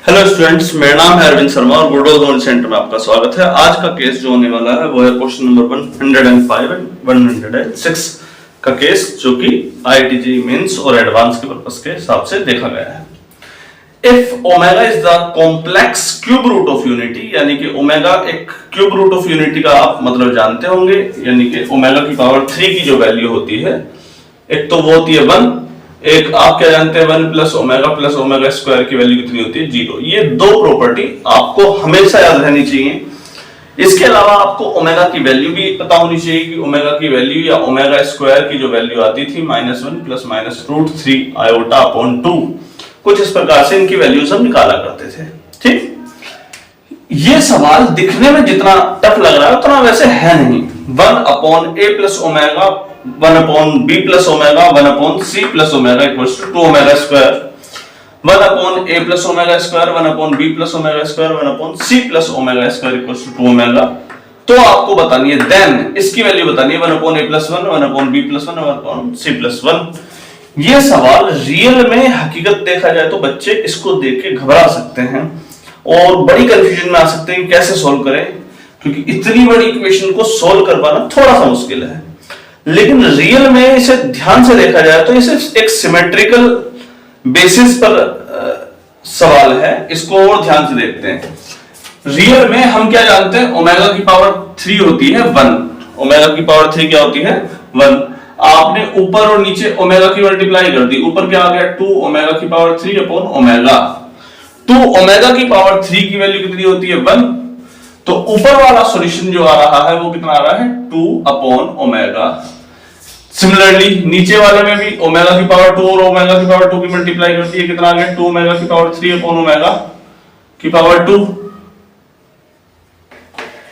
Hello students, मेरा नाम है अरविंद शर्मा और गुडोल जोन सेंटर में आपका स्वागत है। आज का केस जो होने वाला है वो है क्वेश्चन नंबर 105 एंड 106 का केस, जो कि आईआईटी मेंस और एडवांस के पर्पस के हिसाब से देखा गया है। If omega is the complex cube root of unity, यानी कि ओमेगा एक क्यूब रूट ऑफ यूनिटी का आप मतलब जानते होंगे, यानी कि ओमेगा की पावर 3 की जो वैल्यू होती है, एक तो वो होती है 1, एक आप क्या जानते हैं 1 प्लस ओमेगा स्क्वायर की वैल्यू कितनी होती है 0। ये दो प्रॉपर्टी आपको हमेशा याद रहनी चाहिए। इसके अलावा आपको ओमेगा की वैल्यू भी पता होनी चाहिए कि ओमेगा की वैल्यू या ओमेगा स्क्वायर की जो वैल्यू आती थी -1 प्लस -√3 आयोटा अपॉन 2, कुछ इस प्रकार से इनकी वैल्यूज हम निकाला करते थे। ठीक, ये सवाल दिखने में जितना टफ लग रहा है उतना वैसे है नहीं। 1 upon a plus omega, 1 upon b plus omega, 1 upon c plus omega equals to 2 omega square, 1 upon a plus omega square, 1 upon b plus omega square, 1 upon c plus omega square equals to 2 omega. तो आपको बतानी है, then इसकी value बतानी है 1 upon a plus 1, 1 upon b plus 1, 1 upon c plus 1। ये सवाल real में हकीकत देखा जाए तो बच्चे इसको देख के घबरा सकते हैं और बड़ी कंफ्यूजन में आ सकते हैं कि कैसे सोल्व करें, क्योंकि इतनी बड़ी इक्वेशन को सोल्व कर पाना थोड़ा सा मुश्किल है। लेकिन रियल में इसे ध्यान से देखा जाए तो इसे एक सिमेट्रिकल बेसिस पर सवाल है। इसको और ध्यान से देखते हैं। रियल में हम क्या जानते हैं, ओमेगा की पावर 3 होती है 1। ओमेगा की पावर 3 क्या होती है 1। आपने ऊपर और नीचे ओमेगा की मल्टीप्लाई कर दी, ऊपर क्या आ गया 2 ओमेगा की पावर 3 अपॉन ओमेगा। 2 ओमेगा की पावर 3 की वैल्यू कितनी होती है 1, तो ऊपर वाला सॉल्यूशन जो आ रहा है वो कितना आ रहा है 2 अपॉन ओमेगा। सिमिलरली नीचे वाले में भी ओमेगा की पावर 2 और ओमेगा की पावर 2 की मल्टीप्लाई करती है, कितना आ गया 2 ओमेगा की पावर 3 अपॉन ओमेगा की पावर 2।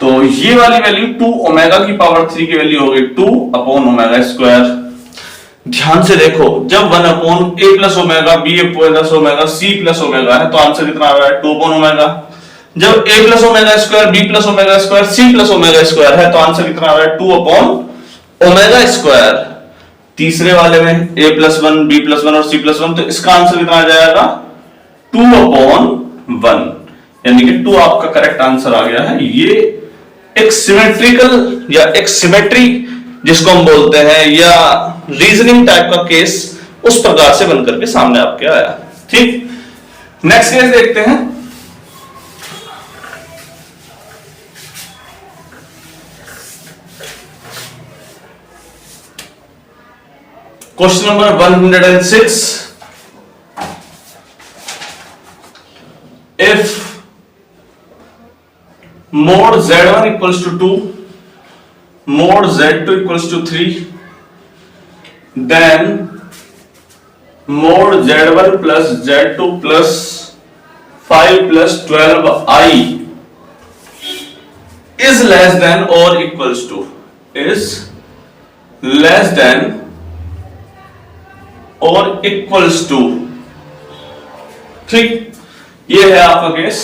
तो ये वाली वैल्यू 2 ओमेगा की पावर 3 की वैल्यू हो गई 2 अपॉन ओमेगा स्क्वायर। ध्यान से देखो, जब 1 upon a plus omega, b plus omega, c plus omega है तो आंसर कितना आ रहा है 2 अपॉन ओमेगा। जब a plus omega square, b plus omega square, c plus omega square है तो आंसर कितना आ रहा है 2 अपॉन ओमेगा स्क्वायर। तीसरे वाले में a प्लस 1, b प्लस 1 और c प्लस 1, तो इसका आंसर कितना आ जाएगा 2 अपॉन 1, यानी कि 2 आपका करेक्ट आंसर आ गया है। ये एक सिमेट्रिकल या एक सिमेट्री जिसको हम बोलते हैं, या रीजनिंग टाइप का केस उस प्रकार से बनकर के सामने आपके आया। ठीक, नेक्स्ट केस देखते हैं। Question number 106, if mod z1 equals to 2, mod z2 equals to 3, then mod z1 plus z2 plus 5 plus 12i is less than or equals to, is less than और इक्वल्स टू। ठीक, ये है आपका case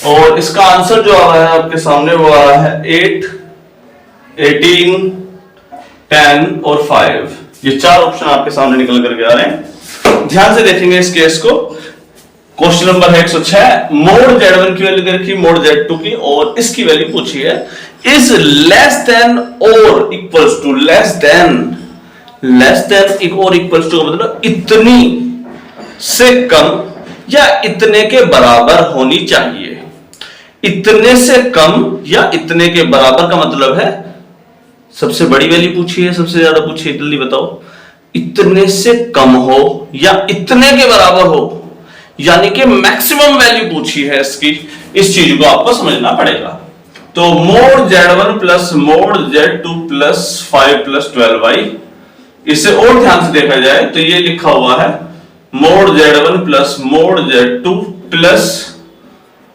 और इसका answer जो आ रहा है आपके सामने वो आ रहा है 8, 18, 10 और 5। ये 4 ऑप्शन आपके सामने निकल करके आ रहे हैं। ध्यान से देखेंगे इस केस को। क्वेश्चन नंबर है 106, मोड z1 की वैल्यू दे रखी, मोड z2 की, और इसकी वैल्यू पूछी है इज लेस देन और इक्वल्स टू। लेस देन और इक्वल्स टू का मतलब इतनी से कम या इतने के बराबर होनी चाहिए। इतने से कम या इतने के बराबर का मतलब है सबसे बड़ी वैल्यू पूछी है, सबसे ज्यादा पूछी है, जल्दी बताओ। इतने से कम हो या इतने के बराबर हो, यानी कि मैक्सिमम वैल्यू पूछी है इसकी। इस चीज को आपको समझना पड़ेगा। तो mode z1 plus mode z2 plus 5 plus 12i, इसे और ध्यान से देखा जाए तो ये लिखा हुआ है mode z1 plus mode z2 plus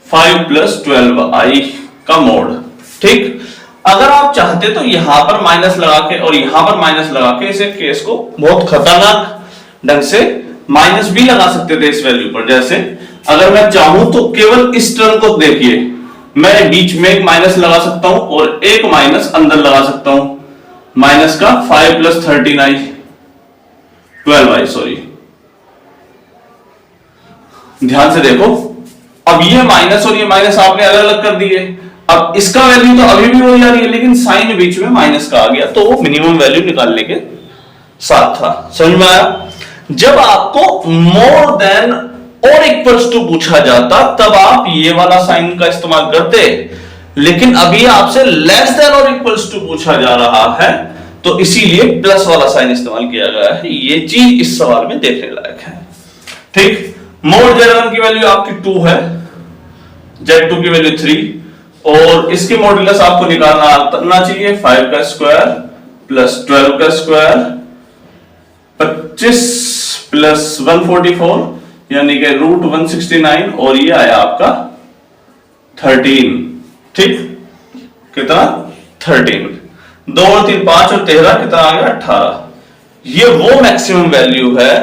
5 plus 12i का मोड। ठीक, अगर आप चाहते तो यहां पर माइनस लगा के और यहां पर माइनस लगा के इसे केस को बहुत खतरनाक ढंग से माइनस भी लगा सकते थे इस वैल्यू पर। जैसे अगर मैं चाहूं तो केवल इस टर्म को देखिए, मैं बीच में एक माइनस लगा सकता हूं और एक माइनस अंदर लगा सकता हूं, माइनस का 5 प्लस 13i 12i, सॉरी ध्यान से देखो, अब ये माइनस और ये माइनस आपने अलग अलग कर दिए, अब इसका वैल्यू तो अभी भी हो जा रही है लेकिन साइन बीच में माइनस का आ गया, तो वो मिनिमम वैल्यू निकालने के साथ था। समझ में आया? जब आपको मोर देन और इक्वल्स टू पूछा जाता तब आप ये वाला साइन का इस्तेमाल करते, लेकिन अभी आपसे लेस देन और इक्वल्स टू पूछा जा रहा है तो इसीलिए प्लस वाला साइन इस्तेमाल किया गया है। ये चीज इस सवाल में देखने लायक है। ठीक, मोड Z1 की वैल्यू आपकी 2 है, Z2 की वैल्यू 3 और इसके मॉड्यूलस आपको निकालना चाहिए 5 का स्क्वायर प्लस 12 का स्क्वायर 25 प्लस 144 यानी कि रूट 169 और ये आया आपका 13। ठीक, कितना 13, 2 और 3 5 और 13 कितना आ गया 18। ये वो मैक्सिमम वैल्यू है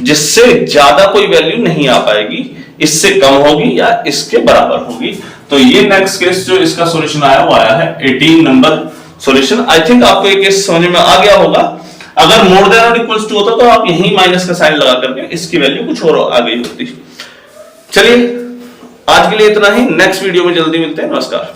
जिससे ज्यादा कोई वैल्यू नहीं आ पाएगी, इससे कम होगी या इसके बराबर होगी। तो ये नेक्स्ट केस जो इसका सॉल्यूशन आया वो आया है 18 नंबर सॉल्यूशन। आई थिंक आपको ये केस समझ में आ गया होगा। अगर मोर देन और इक्वल्स टू होता तो आप यहीं माइनस का साइन लगा करके इसकी वैल्यू कुछ और आ गई होती। चलिए आज के लिए इतना ही, नेक्स्ट वीडियो में जल्दी मिलते हैं। नमस्कार।